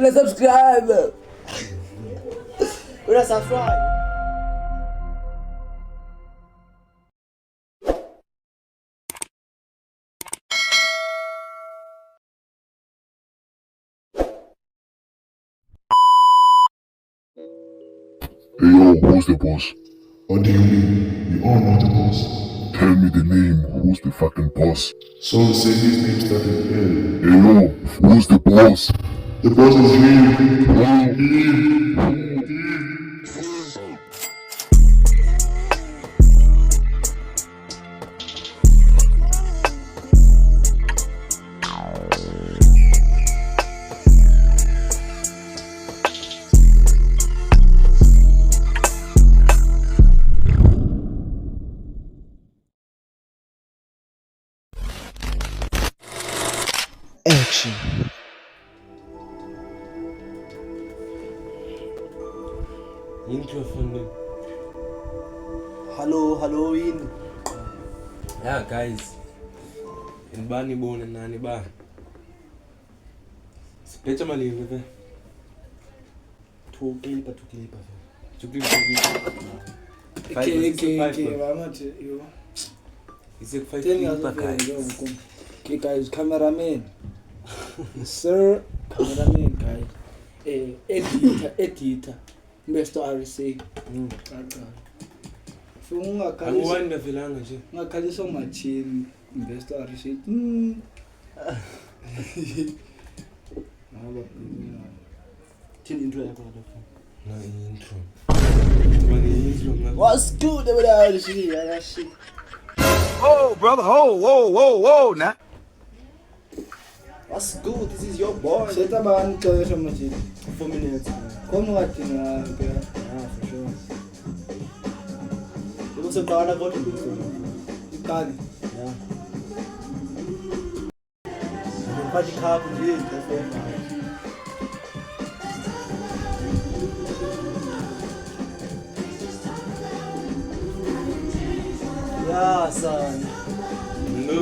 Let's subscribe. Let's subscribe. Hey yo, who's the boss? What do you mean? You are not the boss. Tell me the name, who's the fucking boss? So say his name started with L. Hey yo, who's the boss? The boss is him. Action. Intro von dem. Hallo, Halloween. Ja, guys. In Bani wohnen, nani ba? Split mal lieber, bitte. Two clipper. Okay, Vamos yo. Is it 5 Tell me clipper, guys? Okay, guys, cameraman. Sir, cameraman, guys. Editor. Mbesto RC. Akuwanda filanga nje. Ngakhalisa machini Mbesto RC. Tin intro yakho lapho. No intro. Mani intro. What's good over there? Shit. Oh, brother, whoa, now. What's good? This is your boy. Seta bani to yesho machini. 4 minutes. Come what in for sure. You must have got about it. You can. Yeah. But you can't do it. That's very nice. Yeah, son. No.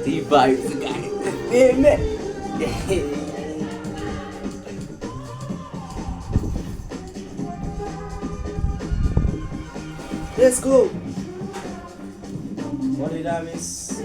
The vibes, guys. Amen. Let's go. What did I miss?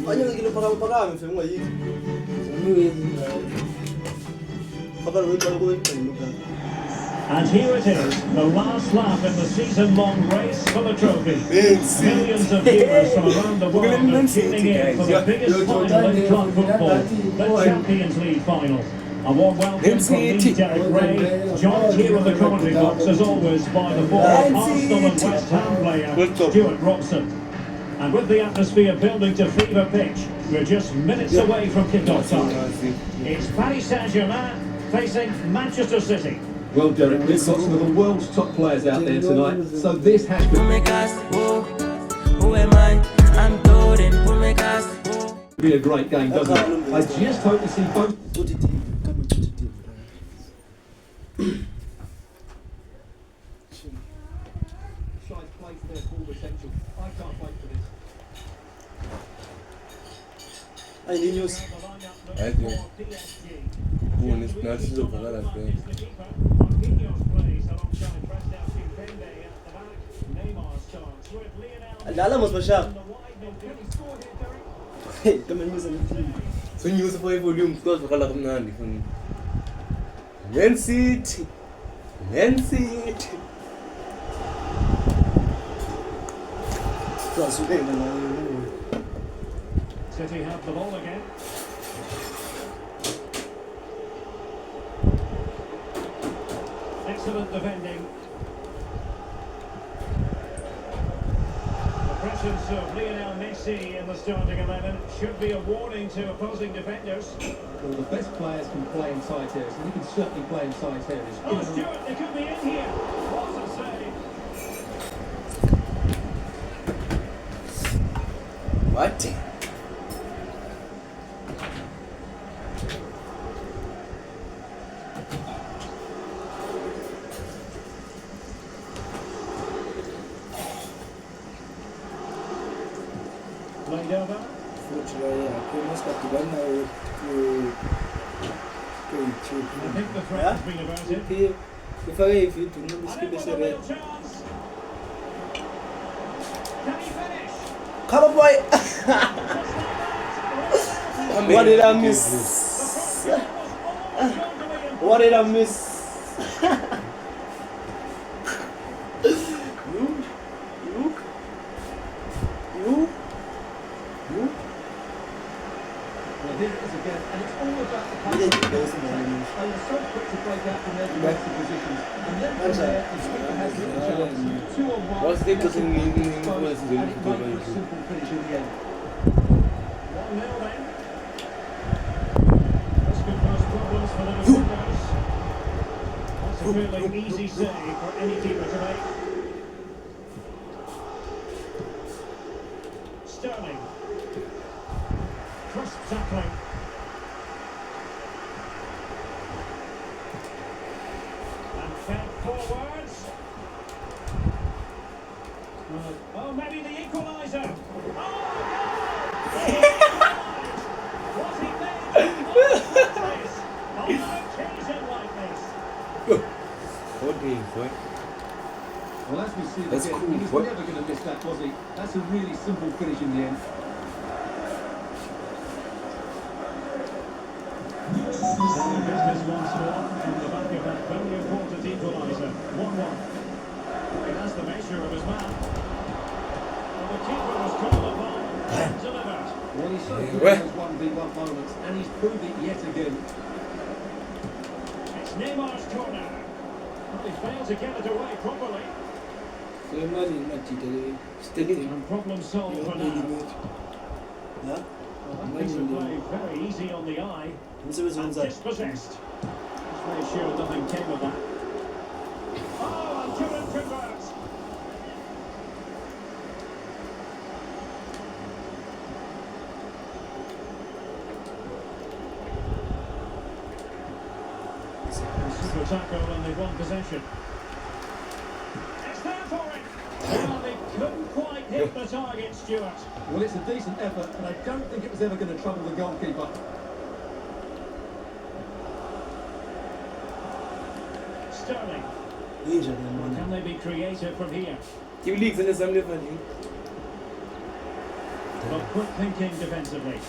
Ano lagi lu parang film lagi? And here it is, the last lap in the season-long race for the trophy. Millions of viewers from around the world are tuning in for the biggest final in club football, the Champions League final. A warm welcome from me, Derek Ray, joined here in the commentary box as always by the former Arsenal and West Ham player, Stuart Robson. And with the atmosphere building to fever pitch, we're just minutes away from kick-off time. It's Paris Saint-Germain facing Manchester City. Well, Derek, we've got some of the world's top players out there tonight, so this has to be a great game, doesn't it? I just hope to see both. Sides play to their full potential. I can't wait for this. Ay, niños. National para las Alala mas siya. Hey, kami mo sa meeting. So news for volume close bakala kung nani kung Man City. City have the ball again. Excellent defending. The presence of Lionel Messi in the starting 11 should be a warning to opposing defenders. Well, the best players can play inside here, so you can certainly play inside here. Oh, Stuart, they could be in here. What a save. What? over. futhi la yakhe masikadibana ku-YouTube. I think the threat has been averted. Ifake ividiyo noma And isikhibe it was a se-red. real chance. Can he finish? Come on, boy! What did I miss? What did I miss? Well, here it is again, and it's all about the pace. They were so quick to break out from their defensive positions, and then from there, the keeper has little chance. 2 on 1, What's the that's cutting it, in exposed, the and it might be a simple finish in the end. 1-0 then. This could cause problems for the defenders. That's a fairly easy save for any keeper to make. Sterling. Cross tackling. And fed forwards. Oh, maybe the equaliser. Oh, no! Was he made on an occasion like this? Okay, boy. Well, as we see it That's again, cool, he was what? never going to miss that, was he? That's a really simple finish in the end. Selling business once more on the back of that very important equaliser. 1-1. That's the measure of his man. Well, the keeper was called upon and delivered. Well, he's so good Well. in those 1v1 moments, and he's proved it yet again. It's Neymar's corner. But they failed to get it away properly. So imagine Matita steady. And problem solved for now. Yeah? Well, that piece of play very easy on the eye. And dispossessed. Just made sure nothing came of that. Oh, and couldn't convert. Super tackle and they won possession. It's there for it. Well, they couldn't quite hit the target, Stuart. Well, it's a decent effort, but I don't think it was ever going to trouble the goalkeeper. Sterling. Can they be creative from here? Team leagues in the same level. But quick thinking defensively.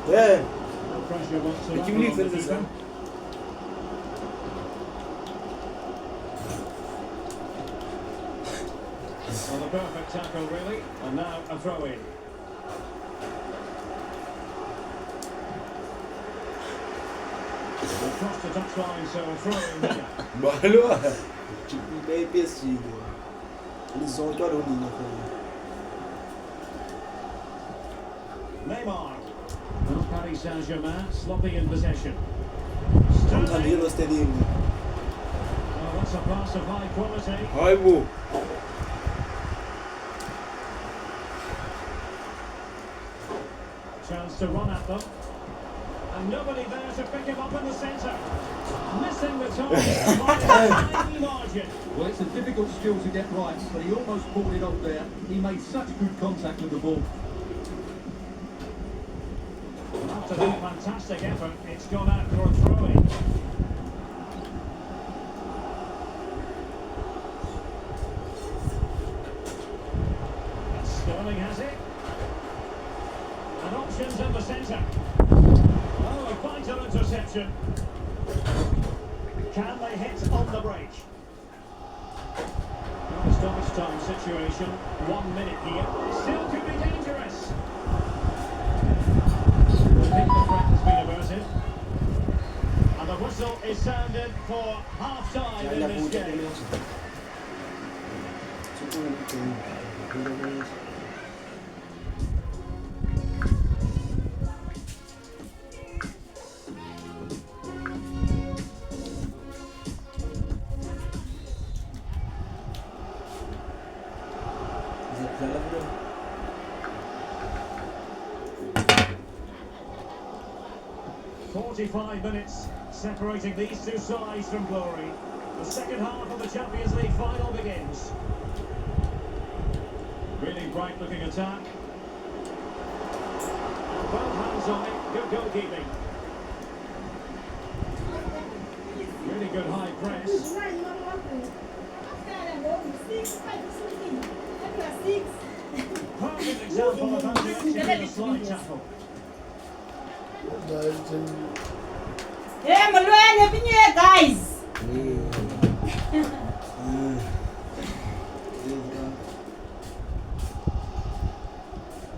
Yeah. No pressure whatsoever Team leagues on in the the keeper. same. Well, the perfect tackle, really. And now a throw in. Across the touchline, so a throw in here. Malo. Bem PSG. Eles vão adorar o Nina. Neymar. Well, Paris Saint-Germain sloppy in possession. Sometimes Sterling. he was steady. Oh, that's a pass of high quality. Hi, boo. Chance to run at them. And nobody there to pick him up in the centre. Missing the target by a tiny margin. Well, it's a difficult skill to get right, but he almost pulled it off there. He made such good contact with the ball. After that fantastic effort, it's gone out for a throw-in. And Sterling has it. And options in the centre. Oh, a vital interception. Can they hit on the break? Not a stoppage time situation. 1 minute here. Still could be dangerous. I think the threat has been averted. And the whistle is sounded for half-time in this game. .45 minutes separating these two sides from glory. The second half of the Champions League final begins. Really bright looking attack. And both hands on it, good goalkeeping. Really good high press. Perfect example of how to execute a slide tackle. Hey, Malwen, happy New Year, guys!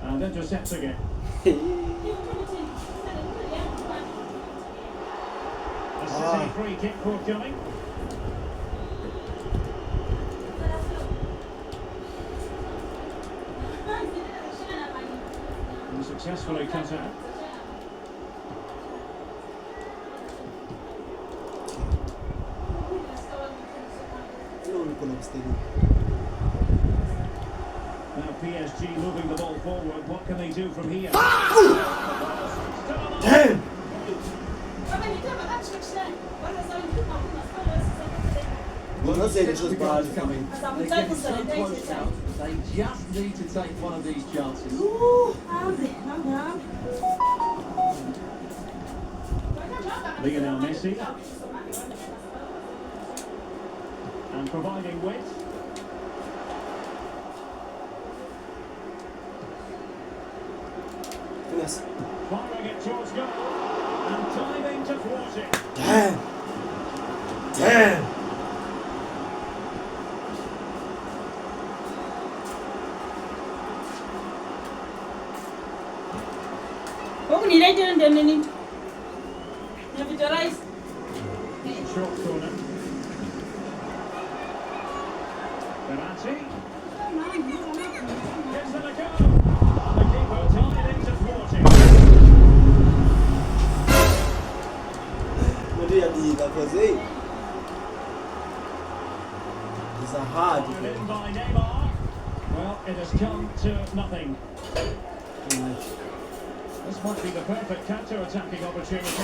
And intercepts again. A City free kick forthcoming. And successfully cut out. Now PSG moving the ball forward. What can they do from here? Damn! Let's say this was bad. They're getting so close now. They just need to take one of these chances. Lionel Messi. And providing width. Yes. Firing it towards goal. And diving to thwart it. Damn! Damn! What need I do in the minute? You have to rise. Short corner. Verratti. Gives it a go. The keeper diving to thwart it. What do you need? It's a hard Fired in defense. by Neymar. Well, it has come to nothing. This might be the perfect counter-attacking opportunity.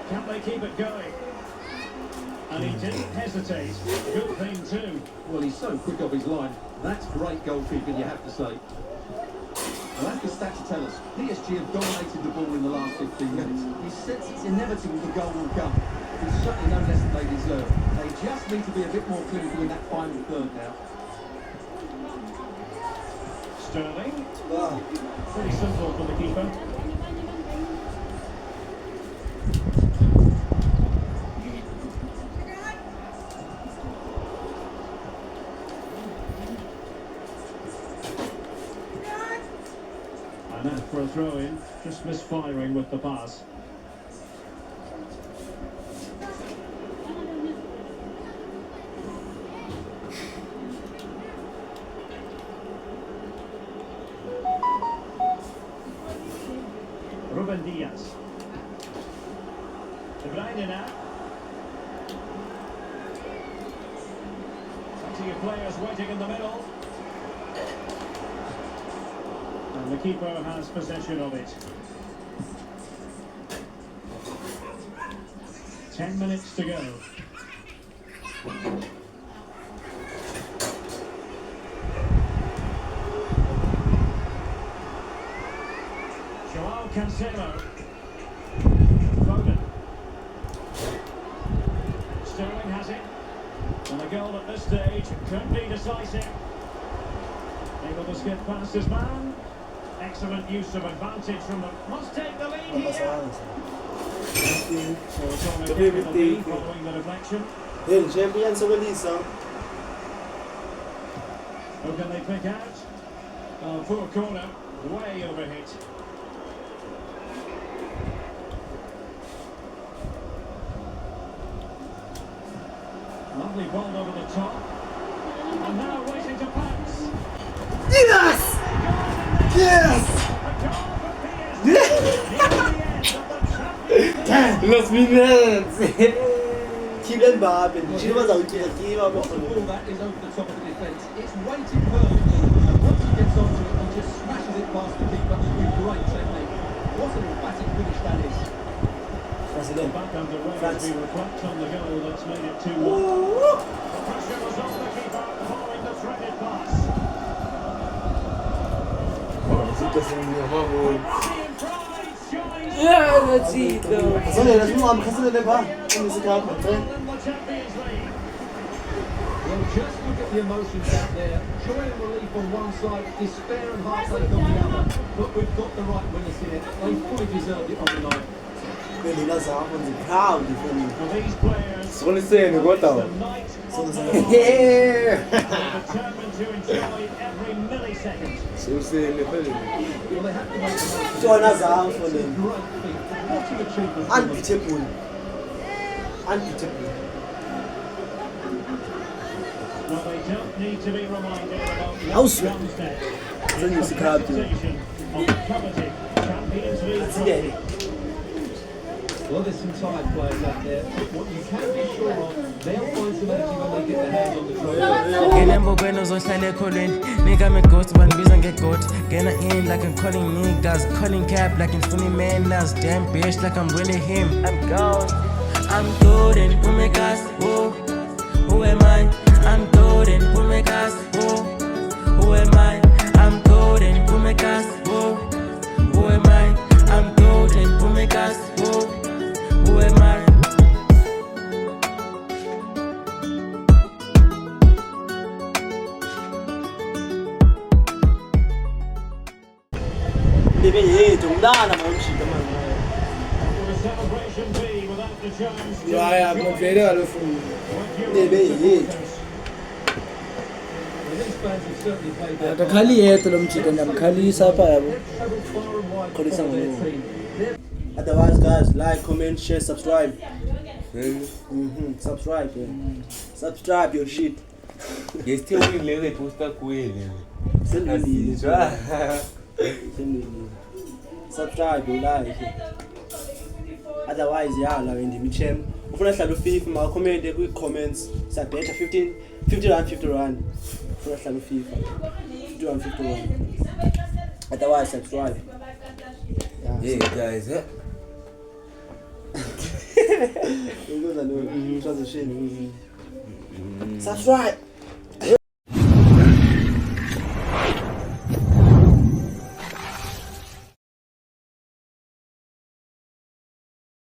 Can they keep it going? And he didn't hesitate. Good thing too. Well, he's so quick off his line. That's great goalkeeping, you have to say. Well, as the stats tell us, PSG have dominated the ball in the last 15 minutes. He says it's inevitable the goal will come. It's certainly no less than they deserve. They just need to be a bit more clinical in that final third now. Sterling. Wow. Pretty simple for the keeper. And that for a throw-in, just misfiring with the pass. Ruben Diaz. De Bruyne now. Plenty of players waiting in the middle. And the keeper has possession of it. 10 minutes to go. Joao Cancelo. Foden. Sterling has it. And the goal at this stage could be decisive. Able to skip past his man. Excellent use of advantage from the... Must take the lead here. So it's on a kick in the lead following the deflection. Hey, champions of Elisa. Who can they pick out? Oh, poor corner. Way overhit. Lovely ball over the top. And now waiting to pounce. Yes! Yes! Los minutes! Kylian Mbappé. Je was out here. He was Once the ball that is over the top of the defence, it's weighted perfectly. And once he gets onto it, he just smashes it past the keeper with great technique. What an emphatic finish that is. Back underway. He reflects on the goal that's made it 2-1. Pressure was on the keeper following the threaded pass. Yeah, let's see though. Sonne, lass mich mal am Kassel den Paar. Und diese Karte. Well, just look at the emotions out there. Joy and relief on one side, despair and heartache on the other. But we've got the right winners here. They fully deserved it on the night. Berliner Sachen und sind proud, die von ihm. For these players, So let's say in what the now? night So, das of ist the yeah. determined to enjoy every millisecond. So let's say in the film. Well, they have to make the most of it. So einer Sachen von It's a dem. great feat. What an achievement. Unbeatable. Unbeatable. Well, they don't need to be reminded about what Aus. comes next. So eine Karte. Representation of the coveted Champions League Das ist trophy. der. Well, there's some tired players out there. What you can be sure of, they'll find some energy when they get their hands on the trophy. Ngelembo kwenu zohlala ekholweni nika me ghost bangibiza ngegoat gena in like I'm calling niggas calling cap like ngifuna manners damn bitch like I'm really him I'm gone I'm golden pull me gas whoa who am I I'm golden pull me gas whoa who am I I'm golden pull me gas whoa who am I I'm golden pull me gas whoa who am I Lebe yethu umntana mawumshika manje. Will the celebration be without the chance to Ja, konfere kaloku. Lebe yethu. Well, these fans have certainly played their Akakhali yedwa lo mjika ndiyamkhalisa apha yabo. travelled far and wide to Khalisa support their ngoku. team. They're Otherwise guys, like, comment, share, subscribe. Mm. Subscribe. Yeah. Subscribe your shit. Yes, still we lele posta kweli. Sendwendile. Asizwa. Sendwendile. Subscribe, like. Otherwise, yeah, la wendi michem. Ufuna hlala uFIFA, ma comment ku-comments. Sabetha 50 rand, 50 rand. Ufuna hlala uFIFA. 50 rand, 50 rand. Otherwise, subscribe. Yeah, guys. Because I know, trust the shit. Subscribe.